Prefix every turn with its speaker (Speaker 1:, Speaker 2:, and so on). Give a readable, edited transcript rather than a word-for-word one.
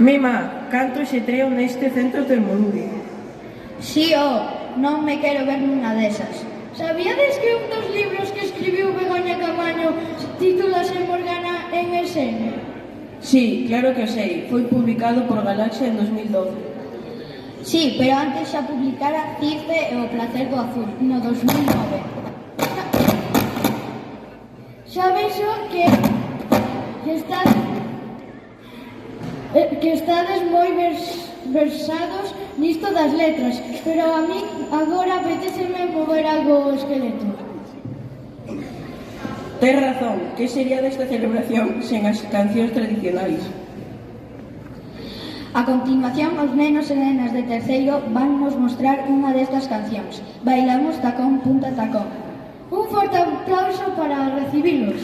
Speaker 1: Mima, canto xetreo neste centro termolúdico.
Speaker 2: Si, non me quero ver nunha desas. Sabíades que un dos libros que escribiu Begoña Camaño titúlase Morgana en Esene?
Speaker 1: Sí, claro que o sei. Foi publicado por Galaxia en 2012.
Speaker 2: Sí, pero antes xa publicara Circe e o placer do azul, no 2009. Xa vexo que estades moi versados nisto das letras, pero a min agora apetéceme mover algo o esqueleto.
Speaker 1: Tes razón, que sería desta celebración sen as cancións tradicionais?
Speaker 2: A continuación, os nenos e nenas de terceiro van nos mostrar unha destas cancións. Bailamos tacón punta tacón. Un forte aplauso para recibilos.